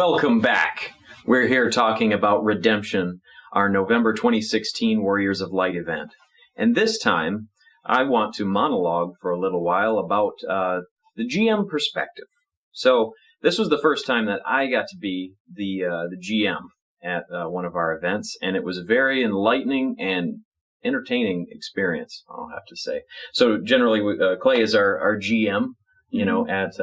Welcome back. We're here talking about Redemption, our November 2016 Warriors of Light event. And this time, I want to monologue for a little while about the GM perspective. So this was the first time that I got to be the GM at one of our events, and it was a very enlightening and entertaining experience, I'll have to say. So generally, Clay is our GM, you know, at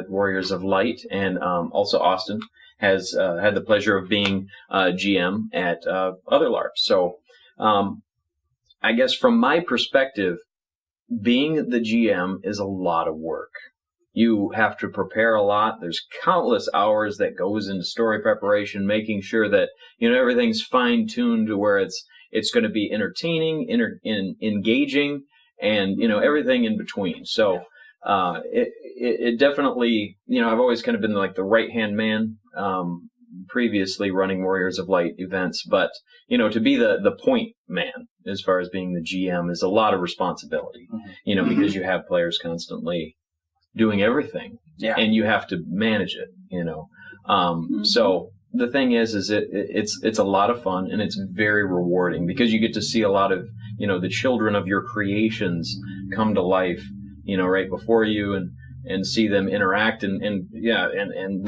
Warriors of Light, and also Austin has had the pleasure of being GM at other LARPs. So I guess from my perspective, being the GM is a lot of work. You have to prepare a lot. There's countless hours that goes into story preparation, making sure that, you know, everything's fine-tuned to where it's going to be entertaining, engaging, and, you know, everything in between. So it definitely, you know, I've always kind of been like the right-hand man, previously running Warriors of Light events, but, you know, to be the point man as far as being the GM is a lot of responsibility, you know, because you have players constantly doing everything, and you have to manage it, you know. So the thing is it's a lot of fun, and it's very rewarding because you get to see a lot of, you know, the children of your creations come to life, you know, right before you, and see them interact and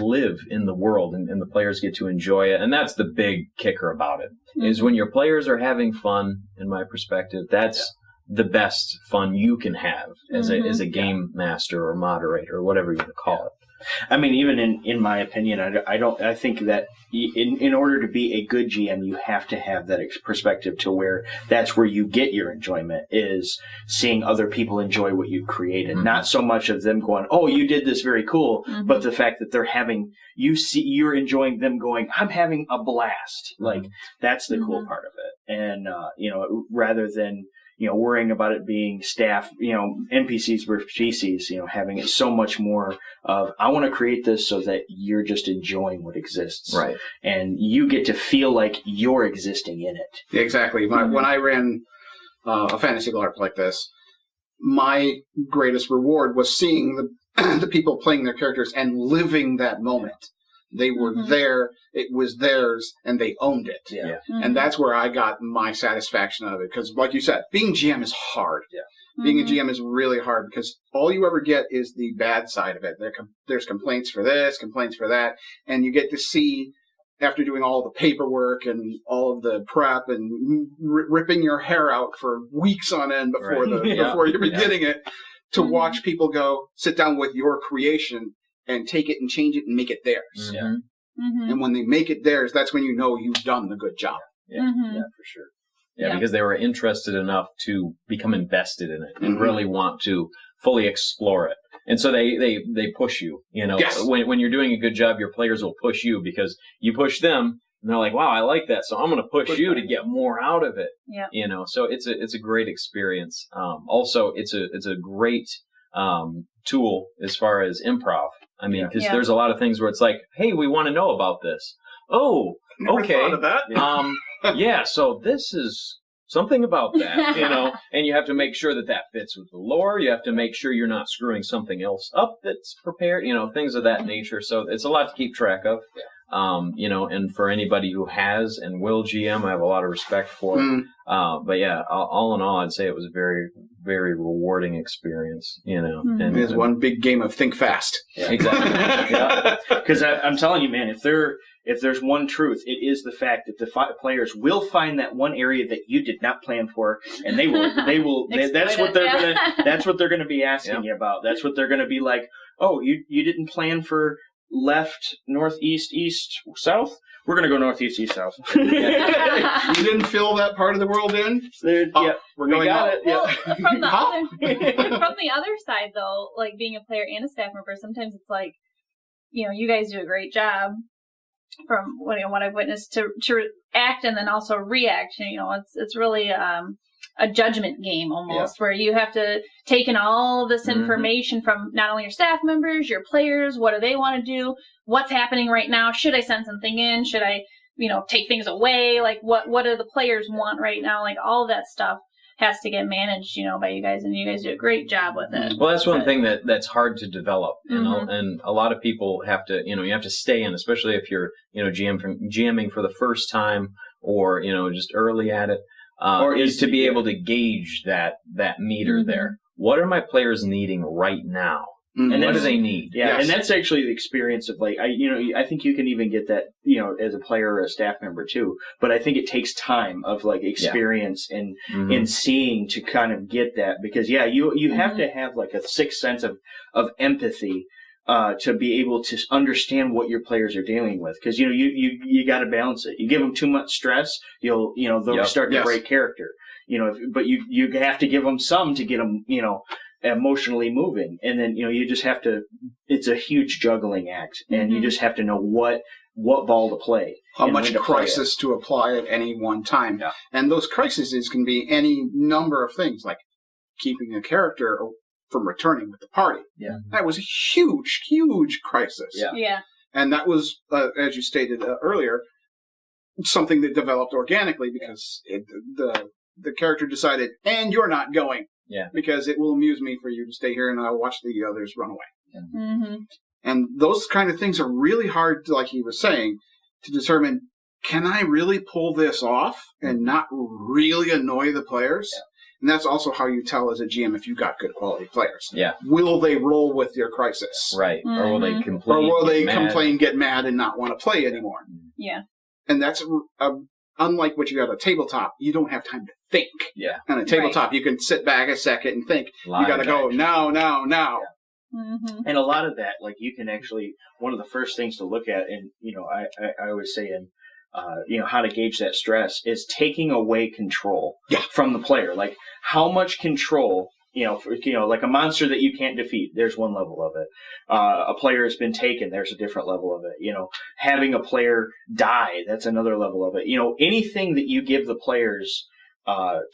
live in the world, and the players get to enjoy it. And that's the big kicker about it, is when your players are having fun, in my perspective, that's the best fun you can have as a game master or moderator or whatever you want to call it. I mean, even in my opinion, I think that in order to be a good GM, you have to have that perspective to where that's where you get your enjoyment, is seeing other people enjoy what you created. Not so much of them going, "Oh, you did this very cool," but the fact that you're enjoying them going, "I'm having a blast." Like, that's the cool part of it. And you know, rather than, you know, worrying about it being staff, you know, NPCs versus PCs, you know, having it so much more of, I want to create this so that you're just enjoying what exists. Right. And you get to feel like you're existing in it. Yeah, exactly. When I ran a fantasy LARP like this, my greatest reward was seeing the people playing their characters and living that moment. They were there, it was theirs, and they owned it. Yeah. And that's where I got my satisfaction out of it. Because, like you said, being GM is hard. Yeah. Being a GM is really hard because all you ever get is the bad side of it. There's complaints for this, complaints for that, and you get to see, after doing all the paperwork and all of the prep and ripping your hair out for weeks on end before you're beginning it, to watch people go sit down with your creation and take it and change it and make it theirs. And when they make it theirs, that's when you know you've done the good job. Yeah, for sure. Yeah, because they were interested enough to become invested in it and really want to fully explore it. And so they push you, you know. Yes. When you're doing a good job, your players will push you because you push them, and they're like, "Wow, I like that, so I'm going to push you to get more out of it." Yeah. You know, so it's a great experience. Also, it's a great tool as far as improv. I mean, because there's a lot of things where it's like, "Hey, we want to know about this." Oh, never thought of that. So this is something about that, you know, and you have to make sure that fits with the lore. You have to make sure you're not screwing something else up that's prepared, you know, things of that nature. So it's a lot to keep track of. You know, and for anybody who has and will GM, I have a lot of respect for. But yeah, all in all, I'd say it was a very, very rewarding experience, you know. And it is one big game of think fast. Yeah. Exactly. Because I'm telling you, man, if there's one truth, it is the fact that the players will find that one area that you did not plan for, and they will. That's what they're gonna be asking you about. That's what they're gonna be like. Oh, you didn't plan for left, northeast, east, south? We're going to go northeast, east, south. You didn't fill that part of the world in? We're going got it. Well, from the other side, though, like being a player and a staff member, sometimes it's like, you know, you guys do a great job from what I've witnessed to act and then also react. You know, it's really a judgment game almost, where you have to take in all this information from not only your staff members, your players, what do they want to do, what's happening right now, should I send something in, should I, you know, take things away, like what do the players want right now, like all of that stuff. has to get managed, by you guys, and you guys do a great job with it. Well, that's one thing that's hard to develop, Mm-hmm. and a lot of people have to, you have to stay in, especially if you're, GMing for the first time or, just early at it, Or is to be able to gauge that meter Mm-hmm. there. What are my players needing right now? Mhm. And what do they need? Yeah, Yes. and that's actually the experience of I think you can even get that, as a player or a staff member too. But I think it takes time of experience and Mhm. in seeing to kind of get that, because you have to have like a sixth sense of empathy to be able to understand what your players are dealing with, because you got to balance it. You give them too much stress, they'll Yep. start to Yes. break character. But you have to give them some to get them emotionally moving, and then you just have to. It's a huge juggling act, and you Mhm. just have to know what ball to play, How and much when to play it. crisis to apply at any one time. Yeah. And those crises can be any number of things, like keeping a character from returning with the party. Yeah. That was a huge, huge crisis. Yeah. Yeah. And that was, as you stated earlier, something that developed organically because the character decided, and you're not going. Yeah. Because it will amuse me for you to stay here and I'll watch the others run away. Mm-hmm. And those kind of things are really hard, like he was saying, to determine, can I really pull this off and not really annoy the players? Yeah. And that's also how you tell as a GM if you got good quality players. Yeah. Will they roll with your crisis? Right. Or will they Mhm. complain? Or will they get mad? complain, get mad, and not want to play anymore? Yeah. And that's unlike what you got at a tabletop. You don't have time to think. Yeah. On a tabletop, you can sit back a second and think. Live You got to go action. now. Mm-hmm. And a lot of that, you can actually, one of the first things to look at, and I always say, how to gauge that stress is taking away control from the player. Like, how much control, like a monster that you can't defeat, there's one level of it. A player has been taken, there's a different level of it. Having a player die, that's another level of it. Anything that you give the players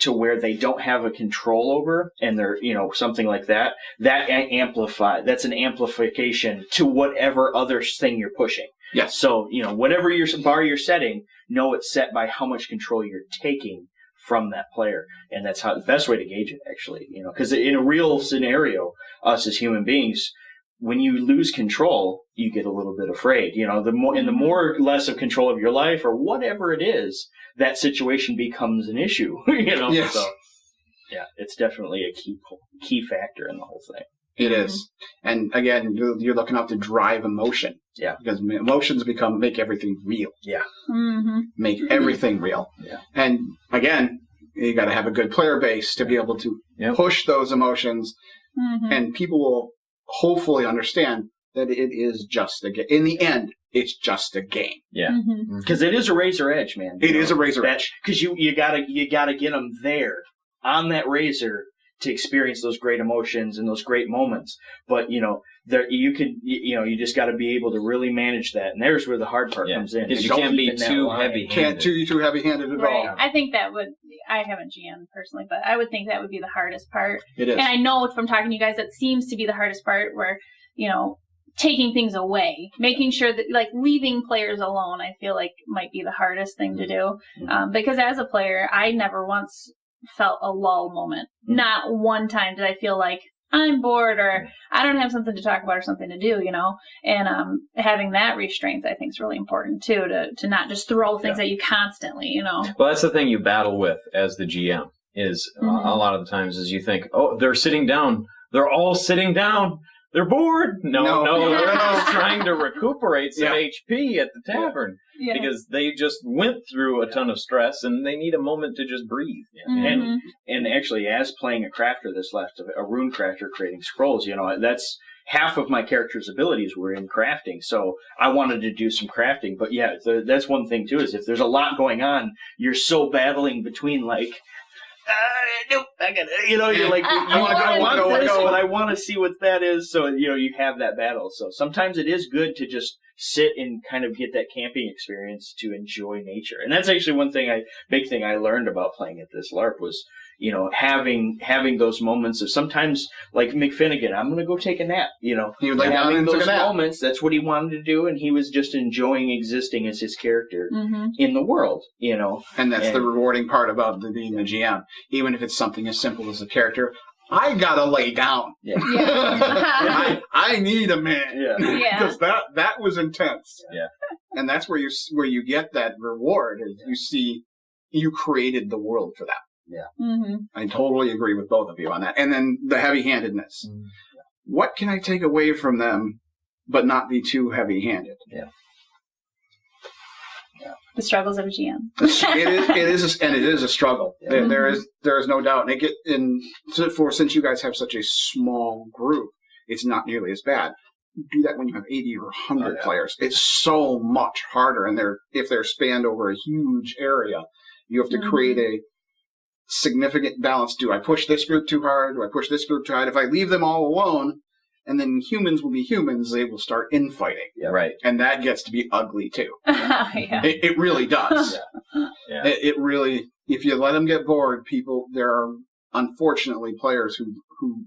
to where they don't have a control over, and they're, something like that, that's an amplification to whatever other thing you're pushing. Yes. So, whatever bar you're setting, know it's set by how much control you're taking from that player. And that's the best way to gauge it, actually, because in a real scenario, us as human beings, when you lose control, you get a little bit afraid. The more less of control of your life or whatever it is, that situation becomes an issue. Yes. So yeah, it's definitely a key factor in the whole thing. It is. And again, you're looking out to drive emotion. Yeah. Because emotions make everything real. Yeah. Mm-hmm. Make everything real. Yeah. And again, you got to have a good player base to be able to push those emotions, Mm-hmm. and people will hopefully understand that it is just a game. In the end, it's just a game. Yeah. Mm-hmm. Because it is a razor edge, man. It is a razor edge. Because you gotta get them there on that razor to experience those great emotions and those great moments. But you just got to be able to really manage that, and there's where the hard part comes in. Because you Don't can't be keep in that too line. heavy-handed. Can't too heavy-handed at Right. all. I think that would. I haven't GM personally, but I would think that would be the hardest part. It is. And I know from talking to you guys, that seems to be the hardest part, where taking things away, making sure that leaving players alone, I feel like might be the hardest thing to do. Because as a player, I never once felt a lull moment. Not one time did I feel like I'm bored or I don't have something to talk about or something to do, and having that restraint, I think, is really important too, to not just throw things at you constantly, Well, that's the thing you battle with as the GM is a lot of the times is you think, oh, they're sitting down. They're all sitting down. They're bored. No, they're just trying to recuperate some HP at the tavern because they just went through a ton of stress and they need a moment to just breathe. Mm-hmm. And actually, as playing a crafter this last, a rune crafter creating scrolls, that's half of my character's abilities were in crafting. So I wanted to do some crafting. But yeah, that's one thing too, is if there's a lot going on, you're so battling between nope, I got it. You're like, I want this, but I want to see what that is. So, you have that battle. So sometimes it is good to just sit and kind of get that camping experience to enjoy nature. And that's actually one thing big thing I learned about playing at this LARP was, having those moments of sometimes like McFinnigan, I'm going to go take a nap, He would lay down having and took those a nap. moments. That's what he wanted to do. And he was just enjoying existing as his character Mm-hmm. in the world, And that's the rewarding part about being a GM. Even if it's something as simple as a character, I gotta lay down. Yeah. Yeah. I need a minute. Yeah. Yeah. Because that was intense. Yeah. And that's where you get that reward. Is you see you created the world for that. Mm-hmm. I totally agree with both of you on that. And then the heavy-handedness. What can I take away from them, but not be too heavy-handed? The struggles of a GM. it is a struggle. Yeah. There is no doubt. And since you guys have such a small group, it's not nearly as bad. Do that when you have 80 or 100 players. It's so much harder, and if they're spanned over a huge area, you have to create a significant balance. Do I push this group too hard? Do I push this group too hard? If I leave them all alone, and then humans will be humans, they will start infighting. Yeah. Right. And that gets to be ugly too. Yeah. It really does. Yeah. It really, if you let them get bored, there are unfortunately players who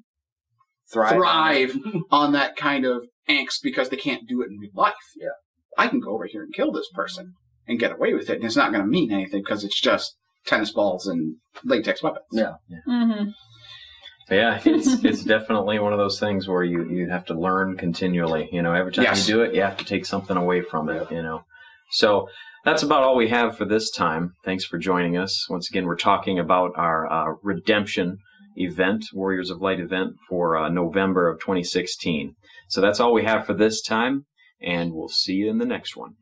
thrive on that kind of angst because they can't do it in real life. Yeah. I can go over here and kill this person and get away with it, and it's not going to mean anything because it's just tennis balls and latex weapons. Yeah. Mm-hmm. Yeah, it's definitely one of those things where you have to learn continually. Every time you do it, you have to take something away from it. So that's about all we have for this time. Thanks for joining us. Once again, we're talking about our redemption event, Warriors of Light event for November of 2016. So that's all we have for this time, and we'll see you in the next one.